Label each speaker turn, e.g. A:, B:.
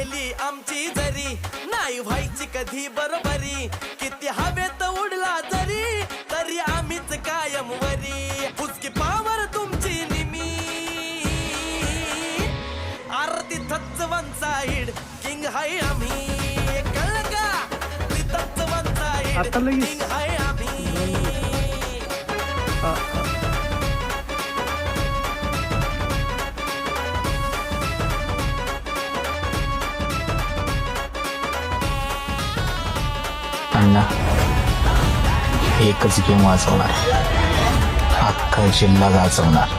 A: गेली आमची जरी नाही व्हायची कधी बरोबरी किती हवेत उडला जरी तरी आम्हीच कायम वरी पुचकी पावर तुमची निमी आरती थच्च वन साइड किंग हाय आम्ही कळलं का तिथंच वन साइड
B: आता लगेच.
A: किंग हाय आम्ही
C: अण्णा एकच गेम वाचवणार, अख्खा जिल्हा गाजवणार.